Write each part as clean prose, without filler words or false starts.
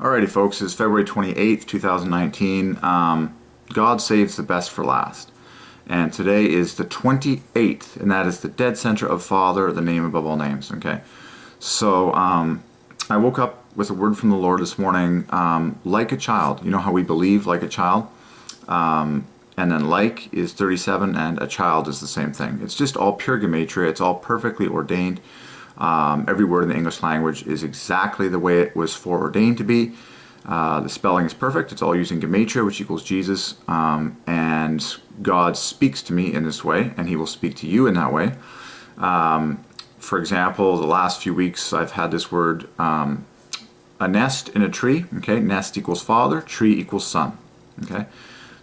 Alrighty, folks, it's February 28th, 2019. God saves the best for last. And today is the 28th, and that is the dead center of Father, the name above all names, okay? So, I woke up with a word from the Lord this morning, like a child. You know how we believe like a child? And then like is 37, and a child is the same thing. It's just all pure Gematria. It's all perfectly ordained. Every word in the English language is exactly the way it was foreordained to be. The spelling is perfect. It's all using Gematria, which equals Jesus. And God speaks to me in this way, and He will speak to you in that way. For example, the last few weeks I've had this word, a nest in a tree. Okay, nest equals father, tree equals son. Okay,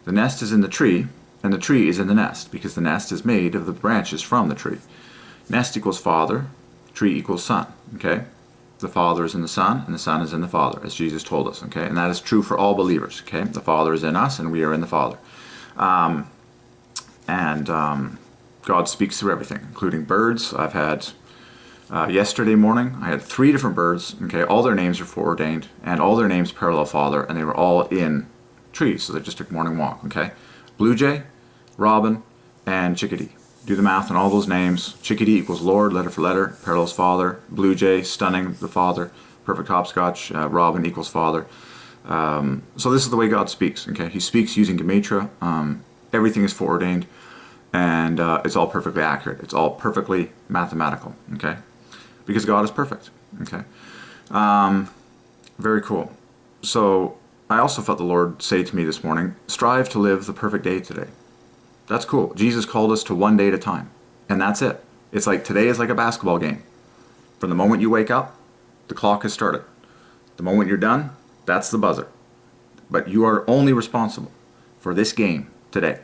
the nest is in the tree, and the tree is in the nest, because the nest is made of the branches from the tree. Nest equals father, tree equals son. Okay, the Father is in the Son, and the Son is in the Father, as Jesus told us. Okay, and that is true for all believers. Okay, the Father is in us, and we are in the Father. God speaks through everything, including birds. I've had yesterday morning, I had 3 different birds. Okay, all their names are foreordained, and all their names parallel Father, and they were all in trees, so they just took a morning walk. Okay, blue jay, robin, and chickadee. Do the math on all those names. Chickadee equals Lord, letter for letter, parallels Father. Blue jay, stunning, the Father. Perfect hopscotch, robin equals Father. So this is the way God speaks. Okay, He speaks using Gematria. Everything is foreordained, and it's all perfectly accurate. It's all perfectly mathematical. Okay, because God is perfect. Okay, very cool. So I also felt the Lord say to me this morning, strive to live the perfect day today. That's cool. Jesus called us to one day at a time, and that's it. It's like today is like a basketball game. From the moment you wake up, the clock has started. The moment you're done, that's the buzzer. But you are only responsible for this game today.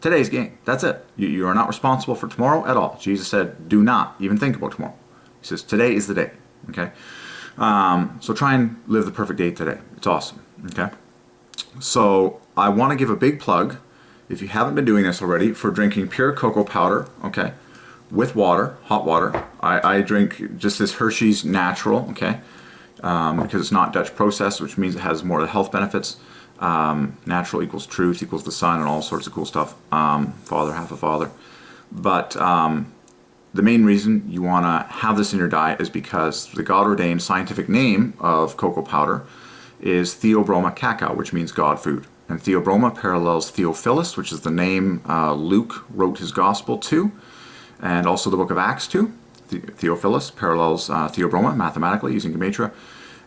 Today's game. That's it. You are not responsible for tomorrow at all. Jesus said, do not even think about tomorrow. He says, today is the day. Okay? So try and live the perfect day today. It's awesome. Okay? So I want to give a big plug, if you haven't been doing this already, for drinking pure cocoa powder, okay, with water, hot water. I drink just this Hershey's Natural, okay, because it's not Dutch processed, which means it has more of the health benefits. Natural equals truth, equals the sun, and all sorts of cool stuff. Father, half a father. But the main reason you want to have this in your diet is because the God-ordained scientific name of cocoa powder is Theobroma cacao, which means God food. And Theobroma parallels Theophilus, which is the name Luke wrote his gospel to, and also the book of Acts to. Theophilus parallels Theobroma mathematically using Gematria,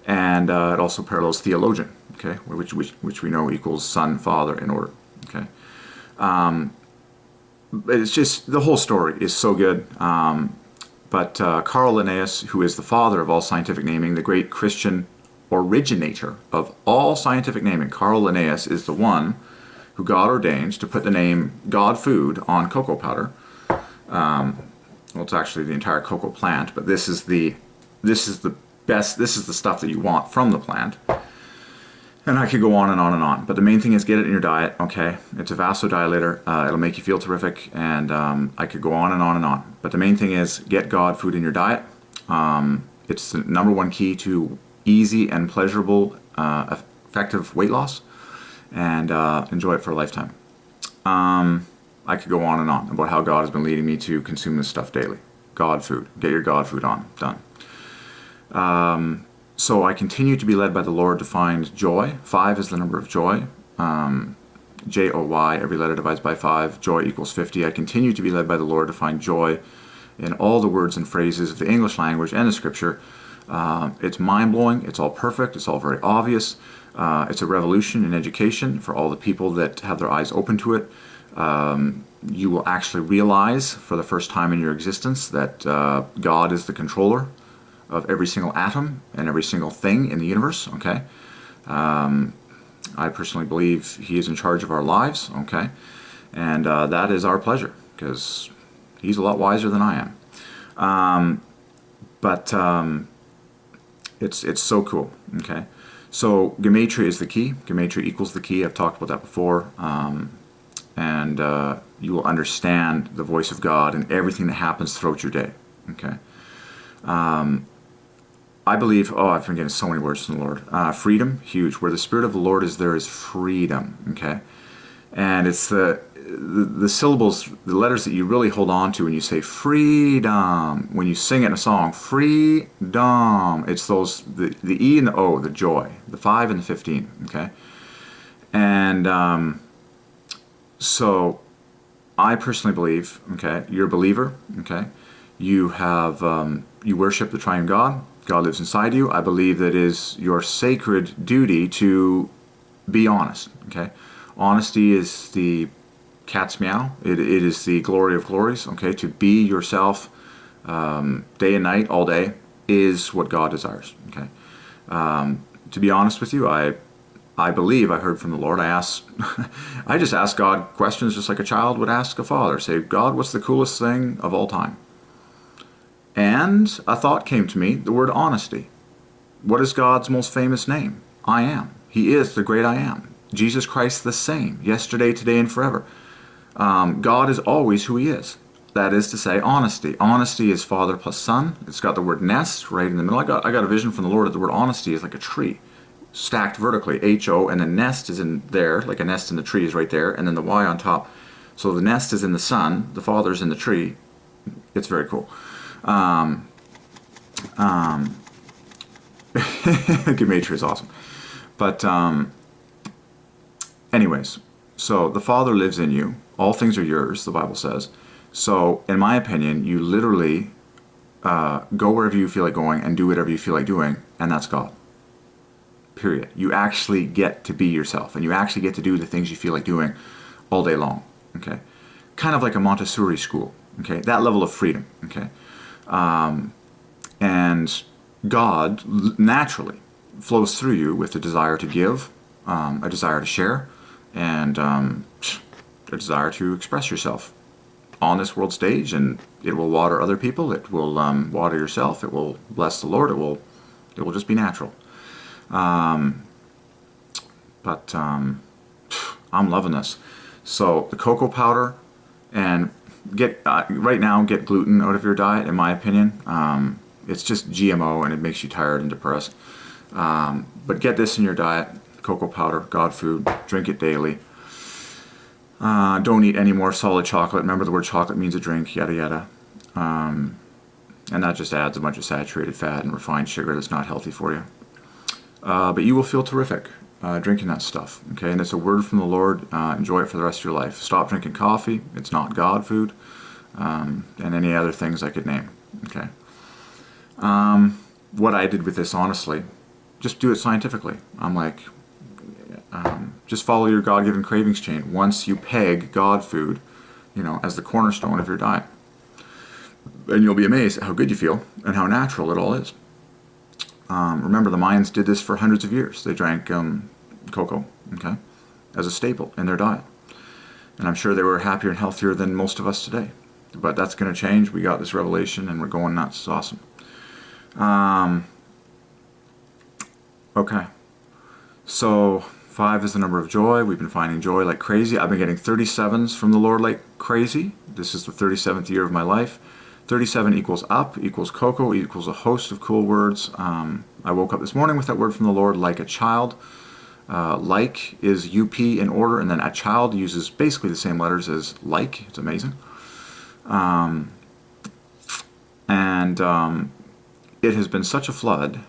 and it also parallels theologian, okay, which we know equals son, father in order. Okay, it's just the whole story is so good. But Carl Linnaeus, who is the father of all scientific naming, the great Christian originator of all scientific naming, Carl Linnaeus is the one who God ordains to put the name God food on cocoa powder. Well, it's actually the entire cocoa plant, but this is the best. This is the stuff that you want from the plant. And I could go on and on and on. But the main thing is get it in your diet. Okay, it's a vasodilator. It'll make you feel terrific, and I could go on and on and on. But the main thing is get God food in your diet. It's the #1 key to easy and pleasurable, effective weight loss, and enjoy it for a lifetime. I could go on and on about how God has been leading me to consume this stuff daily. God food. Get your God food on. Done. So I continue to be led by the Lord to find joy. 5 is the number of joy. J-O-Y, every letter divides by 5. Joy equals 50. I continue to be led by the Lord to find joy in all the words and phrases of the English language and the Scripture. It's mind-blowing. It's all perfect. It's all very obvious. It's a revolution in education for all the people that have their eyes open to it. You will actually realize for the first time in your existence that God is the controller of every single atom and every single thing in the universe. Okay, I personally believe He is in charge of our lives. Okay, and that is our pleasure because He's a lot wiser than I am. It's so cool. Okay, so Gematria is the key. Gematria equals the key. I've talked about that before, and you will understand the voice of God in everything that happens throughout your day. Okay, I believe, oh, I've been getting so many words from the Lord. Freedom, huge. Where the Spirit of the Lord is, there is freedom, okay? And it's the syllables, the letters that you really hold on to when you say freedom, when you sing it in a song, freedom. It's those, the E and the O, the joy, the 5 and the 15, okay? And so I personally believe, okay, you're a believer, okay? You have, you worship the triune God. God lives inside you. I believe that it is your sacred duty to be honest, okay? Honesty is the cat's meow. It is the glory of glories, okay? To be yourself day and night, all day, is what God desires, okay? To be honest with you, I believe I heard from the Lord. I just asked God questions just like a child would ask a father. Say, God, what's the coolest thing of all time? And a thought came to me, the word honesty. What is God's most famous name? I am. He is the great I am. Jesus Christ the same, yesterday, today, and forever. God is always who he is. That is to say, honesty. Honesty is Father plus Son. It's got the word nest right in the middle. I got a vision from the Lord that the word honesty is like a tree, stacked vertically, H-O, and the nest is in there, like a nest in the tree is right there, and then the Y on top. So the nest is in the Son, the Father's in the tree. It's very cool. Gematria is awesome. But anyways, so the Father lives in you. All things are yours, the Bible says. So in my opinion, you literally go wherever you feel like going and do whatever you feel like doing, and that's God. Period. You actually get to be yourself, and you actually get to do the things you feel like doing all day long. Okay, kind of like a Montessori school. Okay, that level of freedom. Okay, and God naturally flows through you with a desire to give, a desire to share, and a desire to express yourself on this world stage. And it will water other people. It will water yourself. It will bless the Lord. It will just be natural. But I'm loving this. So the cocoa powder, and get right now, get gluten out of your diet. In my opinion, it's just GMO and it makes you tired and depressed. But get this in your diet: cocoa powder, God food. Drink it daily. Don't eat any more solid chocolate. Remember, the word chocolate means a drink. Yada yada. And that just adds a bunch of saturated fat and refined sugar that's not healthy for you. But you will feel terrific drinking that stuff, okay? And it's a word from the Lord. Enjoy it for the rest of your life. Stop drinking coffee. It's not God food. And any other things I could name, okay? What I did with this, honestly, just do it scientifically. I'm like, just follow your God-given cravings chain. Once you peg God food, as the cornerstone of your diet, and you'll be amazed at how good you feel and how natural it all is. Remember, the Mayans did this for hundreds of years. They drank cocoa, okay, as a staple in their diet. And I'm sure they were happier and healthier than most of us today. But that's going to change. We got this revelation and we're going nuts. It's awesome. Okay. So 5 is the number of joy. We've been finding joy like crazy. I've been getting 37s from the Lord like crazy. This is the 37th year of my life. 37 equals up, equals cocoa, equals a host of cool words. I woke up this morning with that word from the Lord, like a child. Like is UP in order, and then a child uses basically the same letters as like. It's amazing. It has been such a flood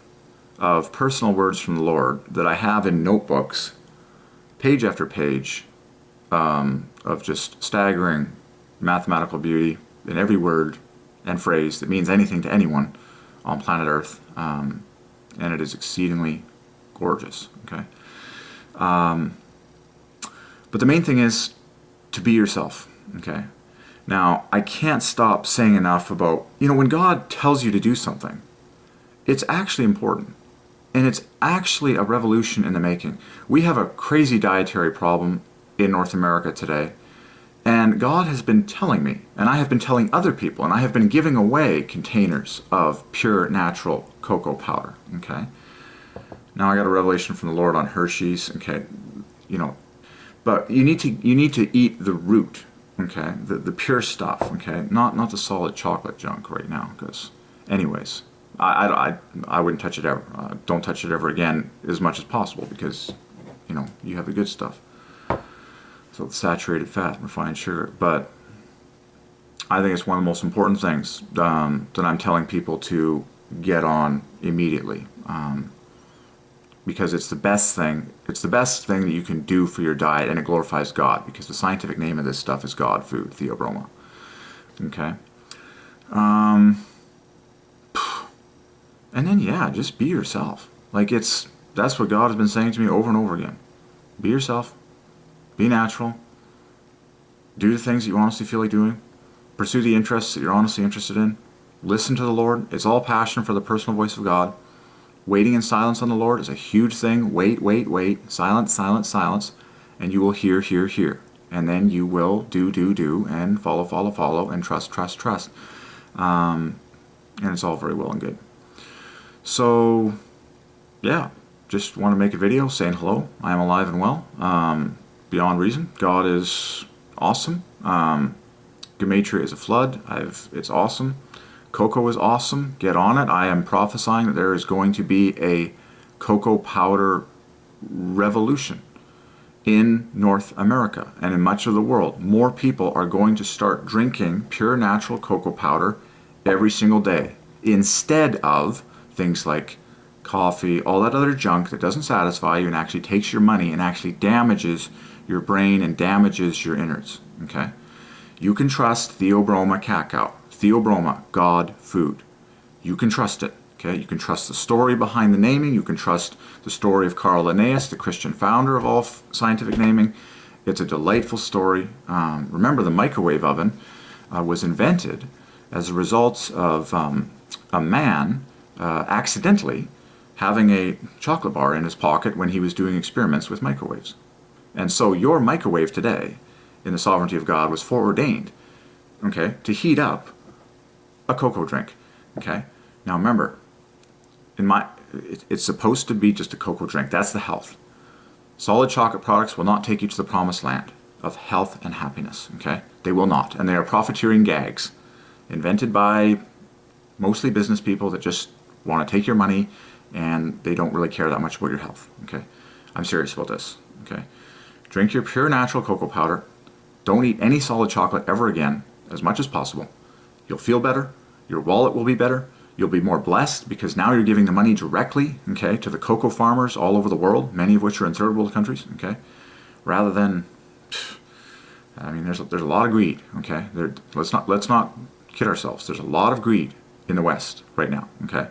of personal words from the Lord that I have in notebooks, page after page, of just staggering mathematical beauty in every word and phrase that means anything to anyone on planet Earth, and it is exceedingly gorgeous. Okay, but the main thing is to be yourself. Okay, now I can't stop saying enough about, when God tells you to do something, it's actually important, and it's actually a revolution in the making. We have a crazy dietary problem in North America today. And God has been telling me, and I have been telling other people, and I have been giving away containers of pure natural cocoa powder, okay? Now I got a revelation from the Lord on Hershey's, okay? But you need to eat the root, okay? The pure stuff, okay? Not the solid chocolate junk right now, because anyways, I wouldn't touch it ever. Don't touch it ever again as much as possible because, you have the good stuff. So the saturated fat, refined sugar. But I think it's one of the most important things that I'm telling people to get on immediately. Because it's the best thing. It's the best thing that you can do for your diet, and it glorifies God. Because the scientific name of this stuff is God food, theobroma. Okay. And then just be yourself. Like that's what God has been saying to me over and over again. Be yourself. Be natural. Do the things that you honestly feel like doing. Pursue the interests that you're honestly interested in. Listen to the Lord. It's all passion for the personal voice of God. Waiting in silence on the Lord is a huge thing. Wait, wait, wait. Silence, silence, silence. And you will hear, hear, hear. And then you will do, and follow, follow, follow, and trust, trust, trust. And it's all very well and good. So, just want to make a video saying hello. I am alive and well. Beyond reason. God is awesome. Gematria is a flood. It's awesome. Cocoa is awesome. Get on it. I am prophesying that there is going to be a cocoa powder revolution in North America and in much of the world. More people are going to start drinking pure natural cocoa powder every single day instead of things like coffee, all that other junk that doesn't satisfy you and actually takes your money and actually damages your brain and damages your innards. Okay? You can trust theobroma cacao. Theobroma, God food. You can trust it. Okay? You can trust the story behind the naming. You can trust the story of Carl Linnaeus, the Christian founder of all scientific naming. It's a delightful story. Remember, the microwave oven was invented as a result of a man accidentally having a chocolate bar in his pocket when he was doing experiments with microwaves. And so your microwave today, in the sovereignty of God, was foreordained, okay, to heat up a cocoa drink. Okay? Now remember, it's supposed to be just a cocoa drink. That's the health. Solid chocolate products will not take you to the promised land of health and happiness. Okay? They will not. And they are profiteering gags invented by mostly business people that just want to take your money and they don't really care that much about your health. Okay? I'm serious about this. Okay? Drink your pure natural cocoa powder. Don't eat any solid chocolate ever again, as much as possible. You'll feel better. Your wallet will be better. You'll be more blessed because now you're giving the money directly, okay, to the cocoa farmers all over the world, many of which are in third world countries, okay, rather than, there's a lot of greed, okay. Let's not kid ourselves. There's a lot of greed in the West right now, okay,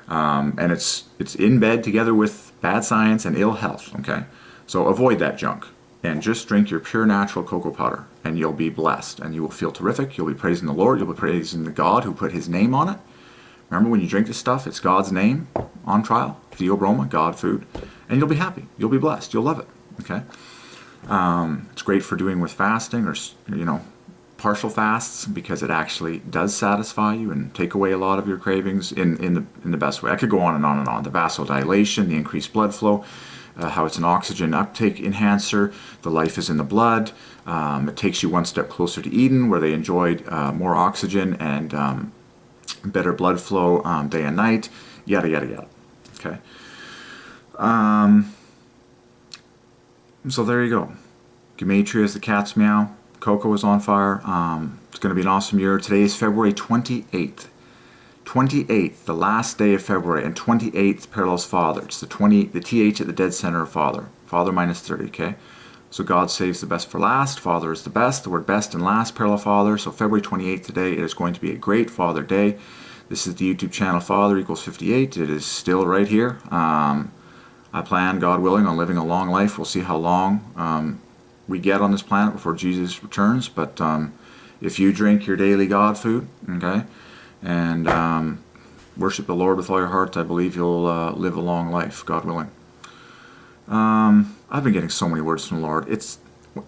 and it's in bed together with bad science and ill health, okay. So avoid that junk and just drink your pure natural cocoa powder and you'll be blessed and you will feel terrific. You'll be praising the Lord. You'll be praising the God who put his name on it. Remember, when you drink this stuff, it's God's name on trial. Theobroma, God food. And you'll be happy. You'll be blessed. You'll love it. Okay? It's great for doing with fasting or, partial fasts because it actually does satisfy you and take away a lot of your cravings in the best way. I could go on and on and on. The vasodilation, the increased blood flow, how it's an oxygen uptake enhancer. The life is in the blood. It takes you one step closer to Eden, where they enjoyed more oxygen and better blood flow day and night. Yada yada yada. Okay. So there you go. Gematria is the cat's meow. Cocoa is on fire. It's going to be an awesome year. Today is February 28th. 28th, the last day of February, and 28th parallels Father. It's the TH at the dead center of Father. Father minus 30, okay? So God saves the best for last. Father is the best. The word best and last parallel Father. So February 28th today, it is going to be a great Father Day. This is the YouTube channel Father equals 58. It is still right here. I plan, God willing, on living a long life. We'll see how long we get on this planet before Jesus returns. But if you drink your daily God food, okay, and worship the Lord with all your heart, I believe you'll live a long life, God willing. I've been getting so many words from the Lord.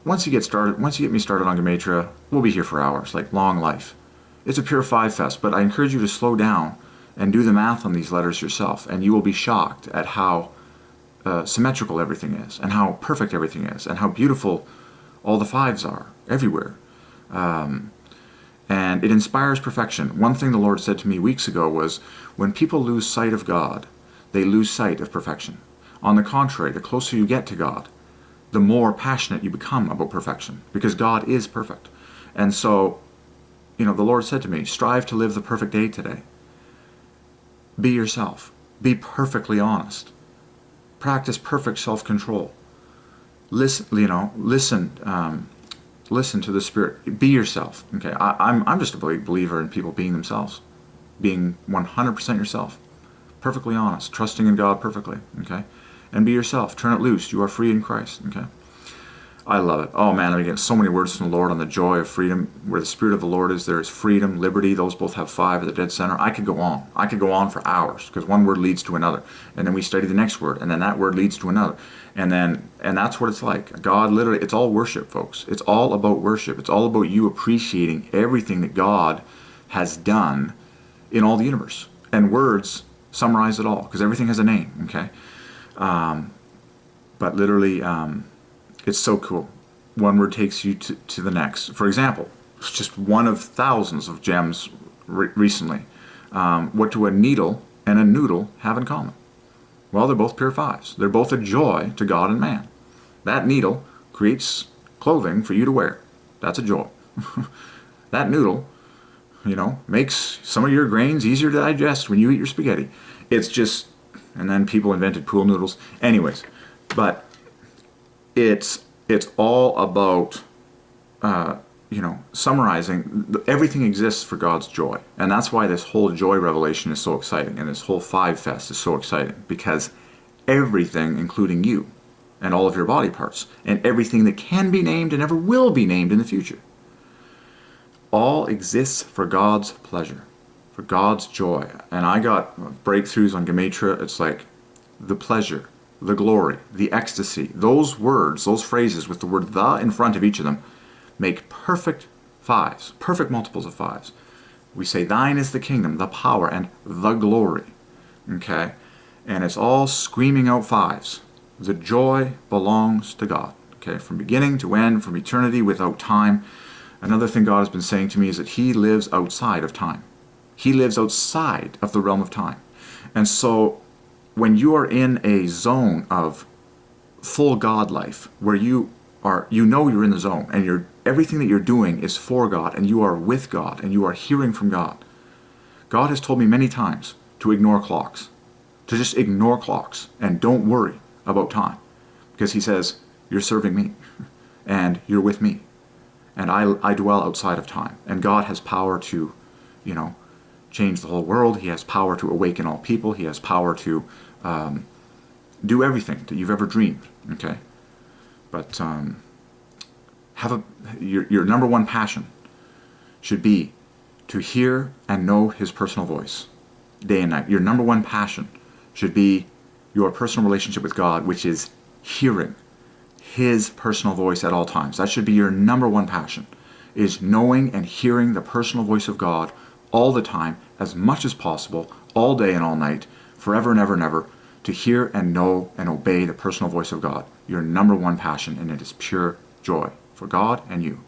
Once you get me started on Gematria, we'll be here for hours, like long life. It's a pure five fest, but I encourage you to slow down and do the math on these letters yourself, and you will be shocked at how symmetrical everything is, and how perfect everything is, and how beautiful all the fives are everywhere. And it inspires perfection. One thing the Lord said to me weeks ago was, when people lose sight of God, they lose sight of perfection. On the contrary, the closer you get to God, the more passionate you become about perfection, because God is perfect. And so, the Lord said to me, strive to live the perfect day today. Be yourself. Be perfectly honest. Practice perfect self-control. Listen to the Spirit. Be yourself. Okay, I'm just a big believer in people being themselves, being 100% yourself, perfectly honest, trusting in God perfectly. Okay, and be yourself. Turn it loose. You are free in Christ. Okay, I love it. Oh man, I'm getting so many words from the Lord on the joy of freedom. Where the Spirit of the Lord is, there is freedom, liberty. Those both have 5 at the dead center. I could go on. I could go on for hours, because one word leads to another, and then we study the next word, and then that word leads to another, and that's what it's like. God literally, it's all worship, folks. It's all about worship. It's all about you appreciating everything that God has done in all the universe. And words summarize it all, because everything has a name. Okay, but literally. It's so cool. One word takes you to the next. For example, it's just one of thousands of gems recently. What do a needle and a noodle have in common? Well, they're both pure 5s. They're both a joy to God and man. That needle creates clothing for you to wear. That's a joy. That noodle, makes some of your grains easier to digest when you eat your spaghetti. It's just, and then people invented pool noodles. Anyways, but it's all about summarizing. Everything exists for God's joy, and that's why this whole joy revelation is so exciting, and this whole 5 Fest is so exciting, because everything, including you and all of your body parts, and everything that can be named and ever will be named in the future, all exists for God's pleasure, for God's joy. And I got breakthroughs on Gematria. It's like the pleasure, the glory, the ecstasy. Those words, those phrases with the word "the" in front of each of them make perfect 5s, perfect multiples of 5s. We say, thine is the kingdom, the power, and the glory. Okay? And it's all screaming out 5s. The joy belongs to God. Okay? From beginning to end, from eternity without time. Another thing God has been saying to me is that He lives outside of time. He lives outside of the realm of time. And so, when you are in a zone of full God life, where you're in the zone, and everything that you're doing is for God, and you are with God, and you are hearing from God. God has told me many times to ignore clocks, to just ignore clocks, and don't worry about time, because He says, you're serving me, and you're with me, and I dwell outside of time, and God has power to, change the whole world. He has power to awaken all people. He has power to do everything that you've ever dreamed. Okay, but your number one passion should be to hear and know His personal voice day and night. Your number one passion should be your personal relationship with God, which is hearing His personal voice at all times. That should be your number one passion, is knowing and hearing the personal voice of God all the time, as much as possible, all day and all night, forever and ever and ever, to hear and know and obey the personal voice of God. Your number one passion, and it is pure joy for God and you.